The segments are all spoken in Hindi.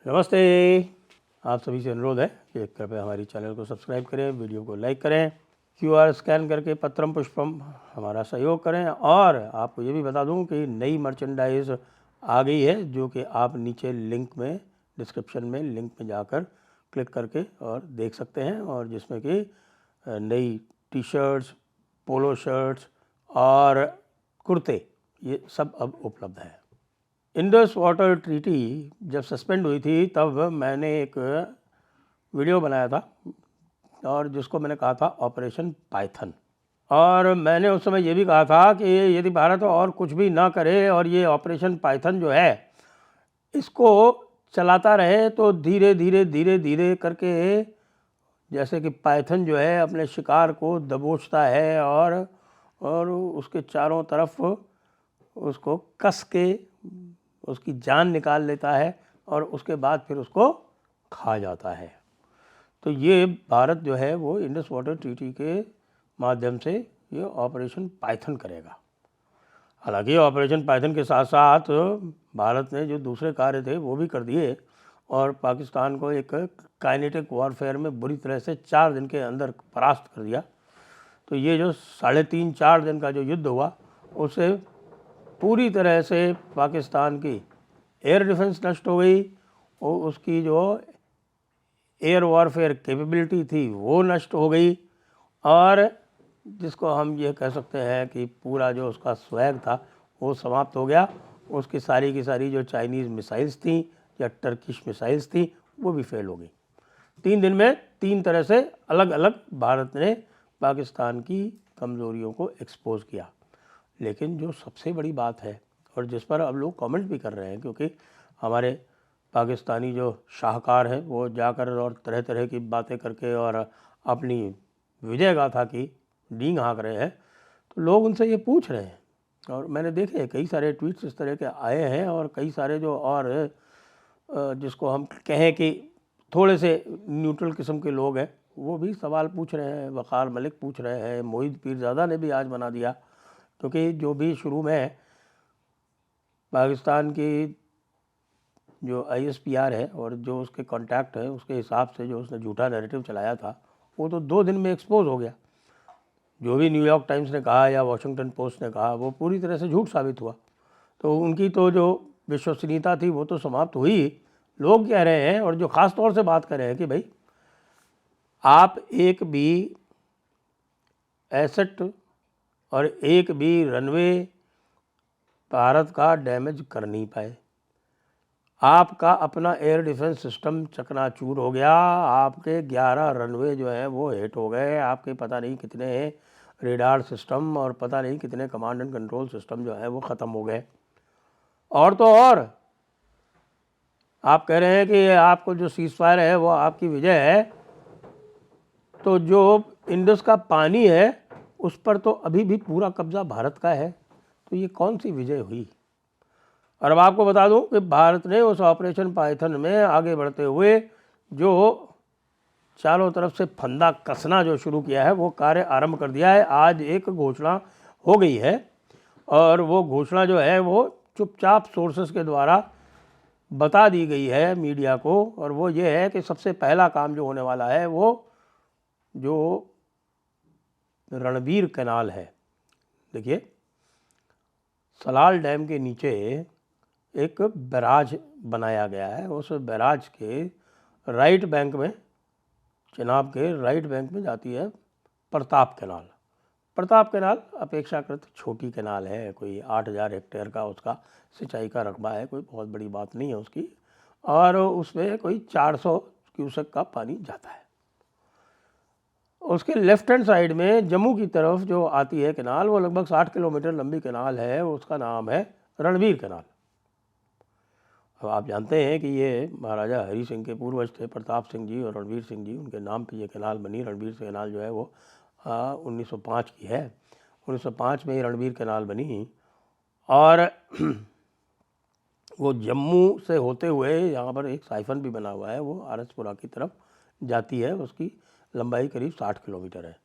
नमस्ते। आप सभी से अनुरोध है कि कृपया हमारी चैनल को सब्सक्राइब करें, वीडियो को लाइक करें, क्यूआर स्कैन करके पत्रम पुष्पम हमारा सहयोग करें। और आपको ये भी बता दूं कि नई मर्चेंडाइज आ गई है, जो कि आप नीचे लिंक में, डिस्क्रिप्शन में लिंक में जाकर क्लिक करके और देख सकते हैं, और जिसमें कि नई टी शर्ट्स, पोलो शर्ट्स और कुर्ते, ये सब अब उपलब्ध है। इंडस वाटर ट्रीटी जब सस्पेंड हुई थी तब मैंने एक वीडियो बनाया था, और जिसको मैंने कहा था ऑपरेशन पाइथन। और मैंने उस समय ये भी कहा था कि यदि भारत और कुछ भी ना करे और ये ऑपरेशन पाइथन जो है इसको चलाता रहे तो धीरे धीरे धीरे धीरे करके, जैसे कि पाइथन जो है अपने शिकार को दबोचता है और उसके चारों तरफ उसको कस के उसकी जान निकाल लेता है और उसके बाद फिर उसको खा जाता है। तो ये भारत जो है वो इंडस वाटर ट्रीटी के माध्यम से ये ऑपरेशन पाइथन करेगा। हालांकि ऑपरेशन पाइथन के साथ साथ भारत ने जो दूसरे कार्य थे वो भी कर दिए, और पाकिस्तान को एक काइनेटिक वॉरफेयर में बुरी तरह से 4 दिन के अंदर परास्त कर दिया। तो ये जो 3.5-4 दिन का जो युद्ध हुआ, उससे पूरी तरह से पाकिस्तान की एयर डिफेंस नष्ट हो गई, और उसकी जो एयर वॉरफेयर कैपेबिलिटी थी वो नष्ट हो गई, और जिसको हम ये कह सकते हैं कि पूरा जो उसका स्वैग था वो समाप्त हो गया। उसकी सारी की सारी जो चाइनीज़ मिसाइल्स थी या टर्किश मिसाइल्स थी वो भी फेल हो गई। 3 दिन में 3 तरह से अलग अलग भारत ने पाकिस्तान की कमज़ोरियों को एक्सपोज किया। लेकिन जो सबसे बड़ी बात है, और जिस पर अब लोग कमेंट भी कर रहे हैं, क्योंकि हमारे पाकिस्तानी जो शाहकार हैं वो जाकर और तरह तरह की बातें करके और अपनी विजय गाथा की डींग हाँक रहे हैं, तो लोग उनसे ये पूछ रहे हैं, और मैंने देखे कई सारे ट्वीट्स इस तरह के आए हैं, और कई सारे जो और जिसको हम कहें कि थोड़े से न्यूट्रल किस्म के लोग हैं वो भी सवाल पूछ रहे हैं। वक़ार मलिक पूछ रहे हैं, मोहित पीरज़ादा ने भी आज बना दिया, क्योंकि जो भी शुरू में पाकिस्तान की जो ISPR है और जो उसके कॉन्टैक्ट है उसके हिसाब से जो उसने झूठा नैरेटिव चलाया था वो तो 2 दिन में एक्सपोज हो गया। जो भी न्यूयॉर्क टाइम्स ने कहा या वॉशिंगटन पोस्ट ने कहा वो पूरी तरह से झूठ साबित हुआ। तो उनकी तो जो विश्वसनीयता थी वो तो समाप्त हुई। लोग कह रहे हैं, और जो ख़ास तौर से बात कर रहे हैं कि भाई आप एक भी एसेट और एक भी रनवे भारत का डैमेज कर नहीं पाए। आपका अपना एयर डिफेंस सिस्टम चकनाचूर हो गया, आपके 11 रनवे जो हैं वो हिट हो गए, आपके पता नहीं कितने रेडार सिस्टम और पता नहीं कितने कमांड एंड कंट्रोल सिस्टम जो है वो ख़त्म हो गए। और तो और आप कह रहे हैं कि आपको जो सीज़ फायर है वो आपकी विजय है, तो जो इंडस का पानी है उस पर तो अभी भी पूरा कब्जा भारत का है। तो ये कौन सी विजय हुई? और अब आपको बता दूं कि भारत ने उस ऑपरेशन पाइथन में आगे बढ़ते हुए जो चारों तरफ से फंदा कसना जो शुरू किया है वो कार्य आरंभ कर दिया है। आज एक घोषणा हो गई है, और वो घोषणा जो है वो चुपचाप सोर्सेस के द्वारा बता दी गई है मीडिया को, और वो ये है कि सबसे पहला काम जो होने वाला है वो जो रणबीर कैनाल है। देखिए, सलाल डैम के नीचे एक बैराज बनाया गया है। उस बैराज के राइट बैंक में, चिनाब के राइट बैंक में जाती है प्रताप कैनाल। प्रताप कैनाल अपेक्षाकृत छोटी कैनाल है, कोई 8,000 हेक्टेयर का उसका सिंचाई का रकबा है, कोई बहुत बड़ी बात नहीं है उसकी, और उसमें कोई 400 क्यूसेक का पानी जाता है। उसके लेफ्ट हैंड साइड में जम्मू की तरफ जो आती है कैनाल, वो लगभग 60 किलोमीटर लंबी कैनाल है, उसका नाम है रणबीर कैनाल। अब आप जानते हैं कि ये महाराजा हरि सिंह के पूर्वज थे, प्रताप सिंह जी और रणबीर सिंह जी, उनके नाम पे ये कैनाल बनी। रणबीर कैनाल जो है वो 1905 की है। 1905 में ये रणबीर कैनाल बनी, और वो जम्मू से होते हुए यहाँ पर एक साइफन भी बना हुआ है, वो आरएसपुरा की तरफ जाती है। उसकी लंबाई करीब 60 किलोमीटर है,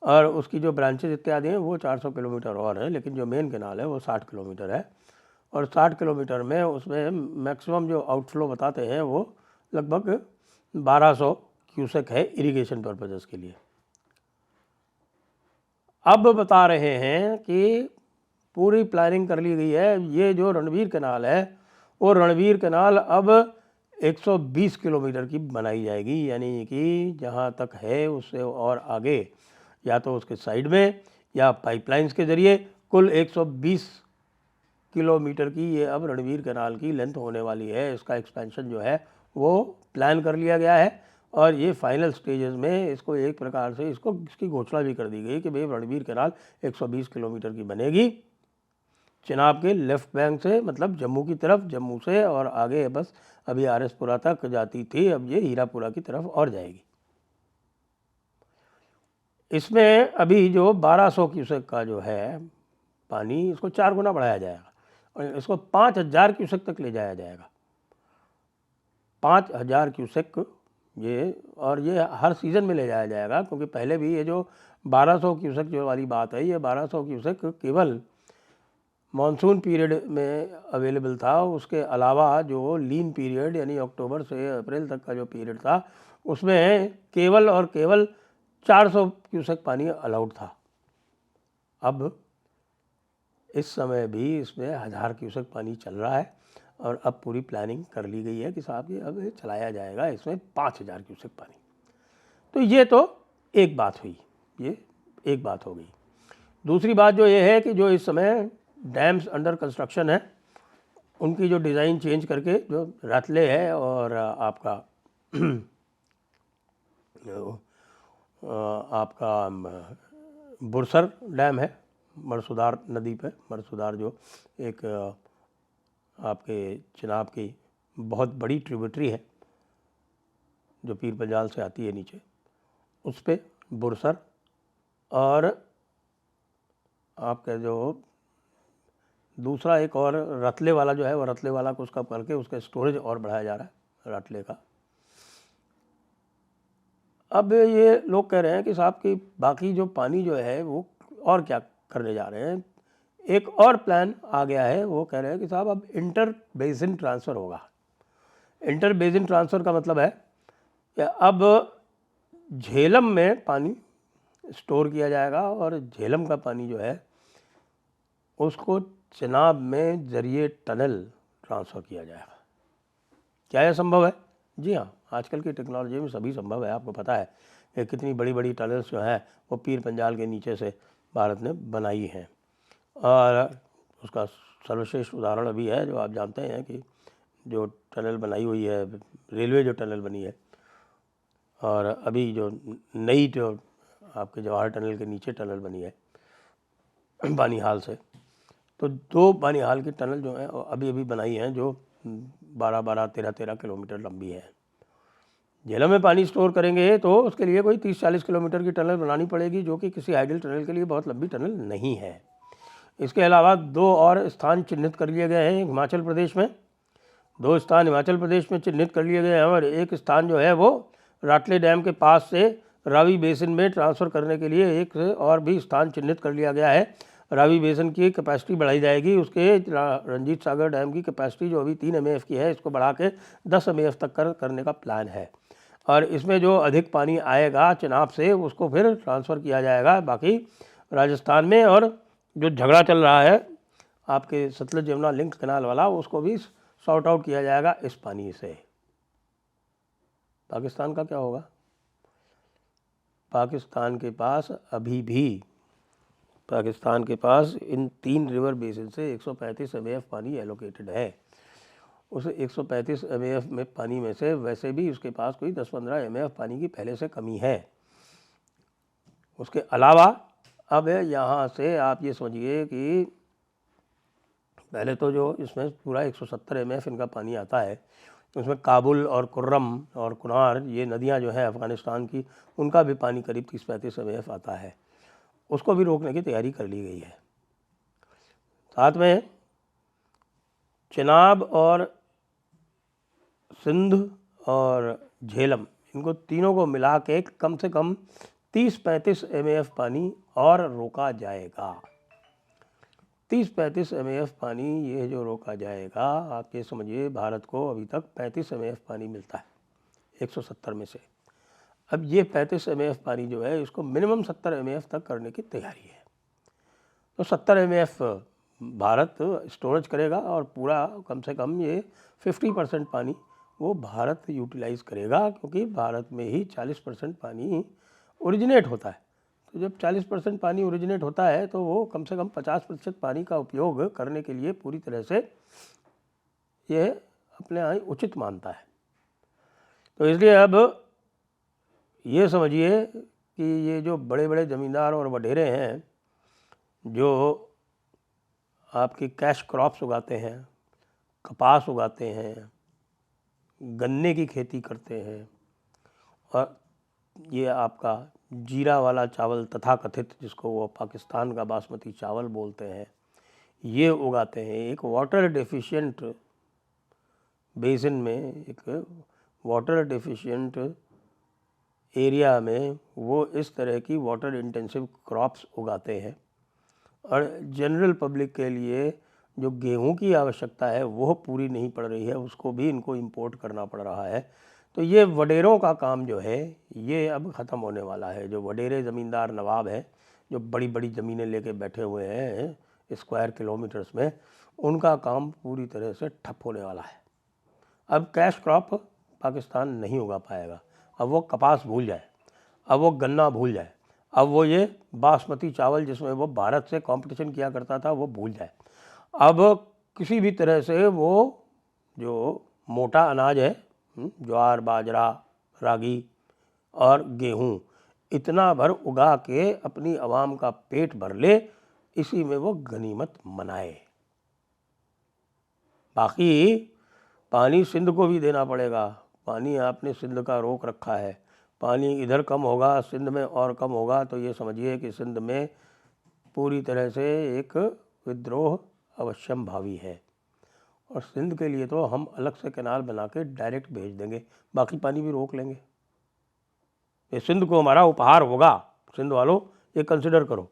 और उसकी जो ब्रांचेज इत्यादि हैं वो 400 किलोमीटर और है, लेकिन जो मेन कैनाल है वो 60 किलोमीटर है। और 60 किलोमीटर में उसमें मैक्सिमम जो आउटफ्लो बताते हैं वो लगभग 1200 क्यूसेक है इरिगेशन पर्पजेस के लिए। अब बता रहे हैं कि पूरी प्लानिंग कर ली गई है। ये जो रणवीर कैनाल है वो रणवीर कैनाल अब 120 किलोमीटर की बनाई जाएगी, यानी कि जहाँ तक है उससे और आगे या तो उसके साइड में या पाइपलाइंस के ज़रिए कुल 120 किलोमीटर की ये अब रणवीर कैनाल की लेंथ होने वाली है। इसका एक्सपेंशन जो है वो प्लान कर लिया गया है और ये फाइनल स्टेजेस में इसको एक प्रकार से इसकी घोषणा भी कर दी गई कि भाई रणवीर कैनाल 120 किलोमीटर की बनेगी चिनाब के लेफ्ट बैंक से, मतलब जम्मू की तरफ, जम्मू से और आगे बस अभी आरएसपुरा तक जाती थी, अब ये हीरापुरा की तरफ और जाएगी। इसमें अभी जो 1200 क्यूसेक का जो है पानी, इसको 4 गुना बढ़ाया जाएगा और इसको 5000 क्यूसेक तक ले जाया जाएगा। 5000 क्यूसेक ये, और ये हर सीज़न में ले जाया जाएगा, क्योंकि पहले भी ये जो 1200 क्यूसेक जो वाली बात है, ये 1200 क्यूसेक केवल मॉनसून पीरियड में अवेलेबल था। उसके अलावा जो लीन पीरियड यानी अक्टूबर से अप्रैल तक का जो पीरियड था उसमें केवल और केवल 400 क्यूसेक पानी अलाउड था। अब इस समय भी इसमें 1000 क्यूसेक पानी चल रहा है और अब पूरी प्लानिंग कर ली गई है कि साहब ये अब चलाया जाएगा इसमें 5000 क्यूसेक पानी। तो ये तो एक बात हुई, ये एक बात हो गई। दूसरी बात जो ये है कि जो इस समय डैम्स अंडर कंस्ट्रक्शन है उनकी जो डिज़ाइन चेंज करके जो रतले है और आपका बुरसर डैम है मरसुदार नदी पे, मरसुदार जो एक आपके चिनाब की बहुत बड़ी ट्रिब्यूटरी है जो पीर पंजाल से आती है नीचे, उस पे बुरसर, और आपका जो दूसरा एक और रतले वाला जो है वो रतले वाला को उसका करके उसका स्टोरेज और बढ़ाया जा रहा है रतले का। अब ये लोग कह रहे हैं कि साहब कि बाकी जो पानी जो है वो और क्या करने जा रहे हैं। एक और प्लान आ गया है, वो कह रहे हैं कि साहब अब इंटर बेसिन ट्रांसफ़र होगा। इंटर बेसिन ट्रांसफ़र का मतलब है कि अब झेलम में पानी स्टोर किया जाएगा और झेलम का पानी जो है उसको चिनाब में ज़रिए टनल ट्रांसफ़र किया जाएगा। क्या यह संभव है? जी हाँ, आजकल की टेक्नोलॉजी में सभी संभव है। आपको पता है कि कितनी बड़ी बड़ी टनल्स जो हैं वो पीर पंजाल के नीचे से भारत ने बनाई हैं, और उसका सर्वश्रेष्ठ उदाहरण अभी है जो आप जानते हैं कि जो टनल बनाई हुई है, रेलवे जो टनल बनी है, और अभी जो नई जो आपके जवाहर टनल के नीचे टनल बनी है बानीहाल से, तो 2 बानीहाल की टनल जो है अभी अभी बनाई हैं जो 12-12, 13-13 किलोमीटर लंबी है। झेलम में पानी स्टोर करेंगे तो उसके लिए कोई 30-40 किलोमीटर की टनल बनानी पड़ेगी, जो कि किसी आइडियल टनल के लिए बहुत लंबी टनल नहीं है। इसके अलावा 2 और स्थान चिन्हित कर लिए गए हैं हिमाचल प्रदेश में, 2 स्थान हिमाचल प्रदेश में चिन्हित कर लिए गए हैं, और एक स्थान जो है वो राटले डैम के पास से रावी बेसिन में ट्रांसफ़र करने के लिए एक और भी स्थान चिन्हित कर लिया गया है। रावी बेसिन की कैपेसिटी बढ़ाई जाएगी, उसके रंजीत सागर डैम की कैपेसिटी जो अभी 3 MAF की है इसको बढ़ा के 10 MAF तक करने का प्लान है, और इसमें जो अधिक पानी आएगा चिनाब से उसको फिर ट्रांसफ़र किया जाएगा बाकी राजस्थान में, और जो झगड़ा चल रहा है आपके सतलुज यमुना लिंक कैनाल वाला उसको भी सॉर्ट आउट किया जाएगा इस पानी से। पाकिस्तान का क्या होगा? पाकिस्तान के पास अभी भी पाकिस्तान के पास इन 3 रिवर बेसिन से 135 MAF पानी एलोकेटेड है। उस 135 MAF में पानी में से वैसे भी उसके पास कोई 10-15 MAF पानी की पहले से कमी है। उसके अलावा अब यहाँ से आप ये समझिए कि पहले तो जो इसमें पूरा 170 MAF इनका पानी आता है, उसमें काबुल और कुर्रम और कुनार ये नदियाँ जो है अफ़गानिस्तान की, उनका भी पानी करीब 30-35 MAF आता है, उसको भी रोकने की तैयारी कर ली गई है। साथ में चिनाब और सिंध और झेलम, इनको तीनों को मिला के कम से कम 30-35 MAF पानी और रोका जाएगा। 30-35 MAF पानी ये जो रोका जाएगा, आप ये समझिए भारत को अभी तक 35 MAF पानी मिलता है 170 में से। अब ये 35 MAF पानी जो है इसको मिनिमम 70 MAF तक करने की तैयारी है। तो 70 MAF भारत स्टोरेज करेगा और पूरा कम से कम ये 50% पानी वो भारत यूटिलाइज़ करेगा, क्योंकि भारत में ही 40% पानी ओरिजिनेट होता है। तो जब 40% पानी ओरिजिनेट होता है तो वो कम से कम 50% पानी का उपयोग करने के लिए पूरी तरह से ये अपने यहाँ उचित मानता है। तो इसलिए अब ये समझिए कि ये जो बड़े बड़े ज़मींदार और वडेरे हैं जो आपकी कैश क्रॉप्स उगाते हैं, कपास उगाते हैं, गन्ने की खेती करते हैं और ये आपका जीरा वाला चावल तथाकथित जिसको वो पाकिस्तान का बासमती चावल बोलते हैं, ये उगाते हैं। एक वाटर डेफिशिएंट बेसिन में, एक वाटर डेफिशिएंट एरिया में वो इस तरह की वाटर इंटेंसिव क्रॉप्स उगाते हैं। और जनरल पब्लिक के लिए जो गेहूं की आवश्यकता है वो पूरी नहीं पड़ रही है, उसको भी इनको इंपोर्ट करना पड़ रहा है। तो ये वडेरों का काम जो है ये अब ख़त्म होने वाला है। जो वडेरे ज़मींदार नवाब हैं जो बड़ी बड़ी ज़मीनें लेके बैठे हुए हैं स्क्वायर किलोमीटर्स में, उनका काम पूरी तरह से ठप होने वाला है। अब कैश क्रॉप पाकिस्तान नहीं उगा पाएगा। अब वो कपास भूल जाए, अब वो गन्ना भूल जाए, अब वो ये बासमती चावल जिसमें वो भारत से कंपटीशन किया करता था वो भूल जाए। अब किसी भी तरह से वो जो मोटा अनाज है, ज्वार, बाजरा, रागी और गेहूं, इतना भर उगा के अपनी आवाम का पेट भर ले, इसी में वो गनीमत मनाए। बाकी पानी सिंध को भी देना पड़ेगा। पानी आपने सिंध का रोक रखा है, पानी इधर कम होगा सिंध में और कम होगा तो ये समझिए कि सिंध में पूरी तरह से एक विद्रोह अवश्यम भावी है। और सिंध के लिए तो हम अलग से कैनाल बना के डायरेक्ट भेज देंगे, बाकी पानी भी रोक लेंगे। ये सिंध को हमारा उपहार होगा। सिंध वालों ये कंसिडर करो,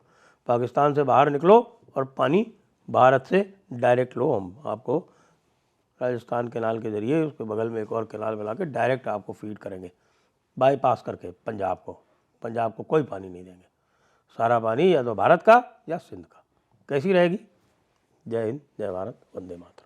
पाकिस्तान से बाहर निकलो और पानी भारत से डायरेक्ट लो। हम आपको राजस्थान कैनाल के ज़रिए उसके बगल में एक और कैनाल बना के डायरेक्ट आपको फीड करेंगे, बाईपास करके पंजाब को कोई पानी नहीं देंगे। सारा पानी या तो भारत का या सिंध का। कैसी रहेगी? जय हिंद, जय भारत, वंदे मातरम।